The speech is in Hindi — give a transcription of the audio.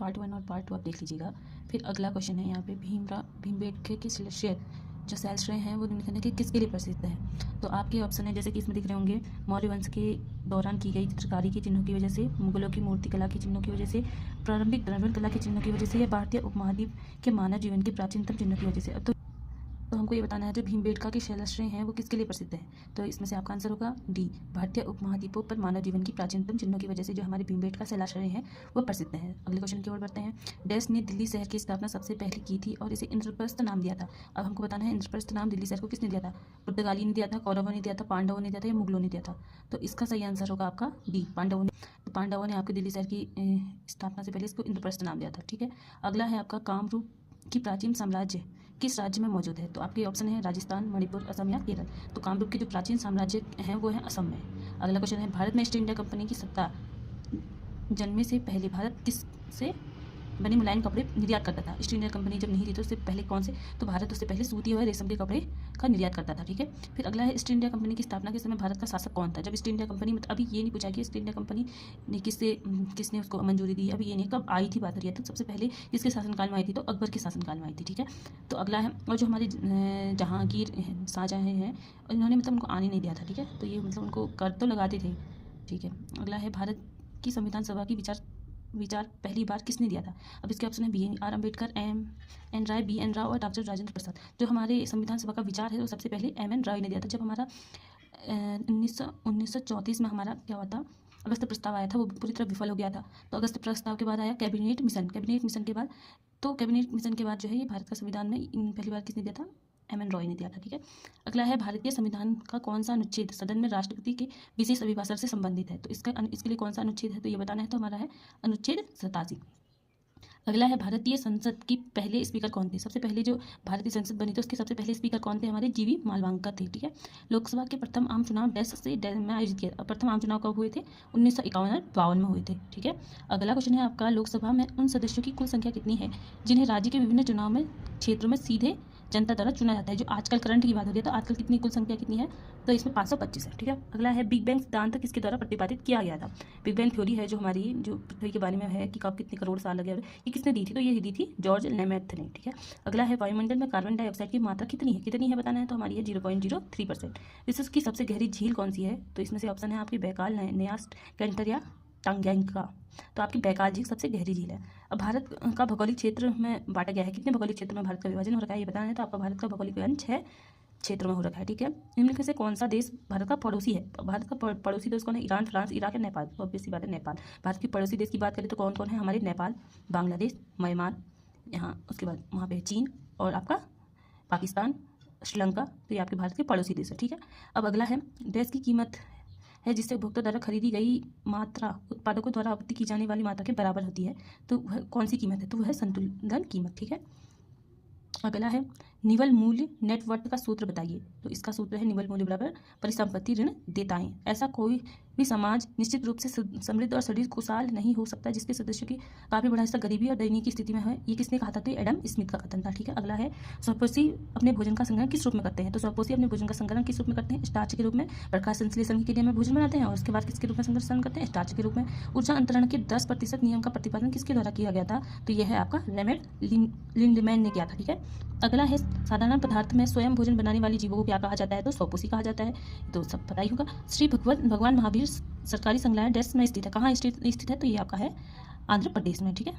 पार्ट 1 और पार्ट 2 आप देख लीजिएगा। फिर अगला क्वेश्चन है यहाँ पे भीमबेटके के शेयर जो शैल श्रेय हैं वो निम्नलिखित में किसके लिए प्रसिद्ध है। तो आपके ऑप्शन है जैसे कि इसमें दिख रहे होंगे, मौर्य वंश के दौरान की गई चित्रकारी के चिन्हों की वजह से, मुगलों की मूर्तिकला के चिन्हों की वजह से, प्रारंभिक द्रविड़ कला के चिन्हों की वजह से, या भारतीय उपमहाद्वीप के मानव जीवन के प्राचीनतम चिन्हों की वजह से। तो हमको ये बताना है जो भीमबेटका के शैलश्रेय हैं वो किसके लिए प्रसिद्ध है। तो इसमें से आपका आंसर होगा डी, भारतीय उपमहाद्वीपों पर मानव जीवन की प्राचीनतम चिन्हों की वजह से जो हमारे भीमबेटका शैलाश्रय हैं वो प्रसिद्ध है। अगले क्वेश्चन की ओर बढ़ते हैं। डैश ने दिल्ली शहर की स्थापना सबसे पहले की थी और इसे इंद्रप्रस्थ नाम दिया था। अब हमको बताना है इंद्रप्रस्थ नाम दिल्ली शहर को किसने दिया था। पुर्तगाली ने दिया था, कौरवों ने दिया था, पांडवों ने दिया था, या मुगलों ने दिया था। तो इसका सही आंसर होगा आपका डी, पांडवों ने। तो पांडवों ने आपके दिल्ली शहर की स्थापना से पहले इसको इंद्रप्रस्थ नाम दिया था। ठीक है, अगला है आपका कामरूप की प्राचीन साम्राज्य किस राज्य में मौजूद है। तो आपके ऑप्शन है राजस्थान, मणिपुर, असम या केरल। तो कामरूप के जो प्राचीन साम्राज्य हैं वो है असम में। अगला क्वेश्चन है भारत में ईस्ट इंडिया कंपनी की सत्ता जन्मे से पहले भारत किस से बने मुलायम कपड़े निर्यात करता था। ईस्ट इंडिया कंपनी जब नहीं थी तो उससे पहले कौन से, तो भारत उससे पहले सूती और रेशम के कपड़े का निर्यात करता था। ठीक है, फिर अगला है ईस्ट इंडिया कंपनी की स्थापना के समय भारत का शासक कौन था। जब ईस्ट इंडिया कंपनी, मतलब अभी ये नहीं पूछा कि ईस्ट इंडिया कंपनी ने किसने उसको मंजूरी दी, अभी ये नहीं कब आई थी बात रही है। तो सबसे पहले किसके शासनकाल में आई थी, तो अकबर के शासनकाल में आई थी। ठीक है, तो अगला है, और जो हमारे जहांगीर शाहजहाँ हैं इन्होंने मतलब उनको आने नहीं दिया था। ठीक है, तो ये मतलब उनको कर तो लगाते थे। ठीक है, अगला है भारत की संविधान सभा की विचार पहली बार किसने दिया था। अब इसके ऑप्शन है BR अम्बेडकर, MN राय, BN राव और डॉक्टर राजेंद्र प्रसाद। जो हमारे संविधान सभा का विचार है वो सबसे पहले MN राय ने दिया था। जब हमारा 1934 में हमारा क्या हुआ था, अगस्त प्रस्ताव आया था, वो पूरी तरह विफल हो गया था। तो अगस्त प्रस्ताव के बाद आया कैबिनेट मिशन के बाद, तो कैबिनेट मिशन के बाद जो है ये भारत का संविधान में पहली बार किसने दिया था, MN रॉय ने दिया था। ठीक है, अगला है भारतीय संविधान का कौन सा अनुच्छेद सदन में राष्ट्रपति के विशेष अभिभाषण से संबंधित है। तो इसके लिए कौन सा अनुच्छेद है, तो ये बताना है। तो हमारा है अनुच्छेद 87। अगला है भारतीय संसद की पहले स्पीकर कौन थे। सबसे पहले जो भारतीय संसद बनी थी उसके सबसे पहले स्पीकर कौन थे, हमारे GV मालवांकर थे। ठीक है, लोकसभा के प्रथम आम चुनाव डैश में आयोजित किया। प्रथम आम चुनाव कब हुए थे, 1951 और 52 में हुए थे। ठीक है, अगला क्वेश्चन है आपका लोकसभा में उन सदस्यों की कुल संख्या कितनी है जिन्हें राज्य के विभिन्न चुनाव में क्षेत्रों में सीधे जनता द्वारा चुना जाता है। जो आजकल करंट की बात हो रही है, तो आजकल कितनी कुल संख्या कितनी है, तो इसमें 525 है। ठीक है, अगला है बिग बैंग सिद्धांत किसके द्वारा प्रतिपादित किया गया था। बिग बैंग थ्योरी है जो हमारी जो पृथ्वी के बारे में है कि कब कितने करोड़ साल लगे, ये किसने दी थी, तो ये दी थी जॉर्ज लेमेथ ने। ठीक है, अगला है वायुमंडल में कार्बन डाइऑक्साइड की मात्रा कितनी है बताना है। तो हमारी है 0.03%। विश्व की सबसे गहरी झील कौन सी है, तो इसमें से ऑप्शन है आपकी बैकाल, न्यास, कैंटर या टांगयांग का। तो आपकी बैकाल झील सबसे गहरी झील है। अब भारत का भौगोलिक क्षेत्र में बांटा गया है, कितने भौगोलिक क्षेत्र में भारत का विभाजन हो रखा है ये बताना है। तो आपका भारत का भौगोलिक विभाजन 6 क्षेत्रों में हो रखा है। ठीक है, निम्नलिखित से कौन सा देश भारत का पड़ोसी है। भारत का पड़ोसी देश कौन है, ईरान, फ्रांस, इराक या नेपाल। तो ऑब्वियस सी बात है नेपाल। भारत के पड़ोसी देश की बात करें तो कौन कौन है, हमारे नेपाल, बांग्लादेश, म्यांमार, यहाँ उसके बाद वहाँ पे चीन और आपका पाकिस्तान, श्रीलंका। तो ये आपके भारत के पड़ोसी देश है। ठीक है, अब अगला है देश की कीमत है जिससे उपभोक्ता द्वारा खरीदी गई मात्रा उत्पादकों द्वारा आपूर्ति की जाने वाली मात्रा के बराबर होती है। तो वह कौन सी कीमत है, तो वह है संतुलन कीमत। ठीक है, अगला है निवल मूल्य नेटवर्थ का सूत्र बताइए। तो इसका सूत्र है निवल मूल्य बराबर परिसंपत्ति ऋण देयताएं। ऐसा कोई भी समाज निश्चित रूप से समृद्ध और शरीर खुशहाल नहीं हो सकता जिसके सदस्यों की काफी बड़ा हिस्सा गरीबी और दयनीय की स्थिति में है। ये किसने कहा था, तो एडम स्मिथ का कथन था। ठीक है, अगला है स्वपोषी अपने भोजन का संग्रहण किस रूप में करते हैं। तो स्वपोषी अपने भोजन का संग्रहण किस रूप में करते हैं, स्टार्च के रूप में। प्रकाश संश्लेषण के लिए में भोजन बनाते हैं और उसके बाद किसके रूप में संग्रहण करते हैं, स्टार्च के रूप में। ऊर्जा अंतरण के 10% नियम का प्रतिपादन किसके द्वारा किया गया था, तो यह है आपका रेमंड लिंडमैन ने किया था। ठीक है, अगला है साधारण पदार्थ में स्वयं भोजन बनाने वाली जीवों को क्या कहा जाता है, तो स्वपोषी कहा जाता है। तो सब पता ही होगा। श्री भगवान महावीर सरकारी संग्रहालय डैश में स्थित है, कहाँ स्थित है, तो ये आपका है आंध्र प्रदेश में। ठीक है।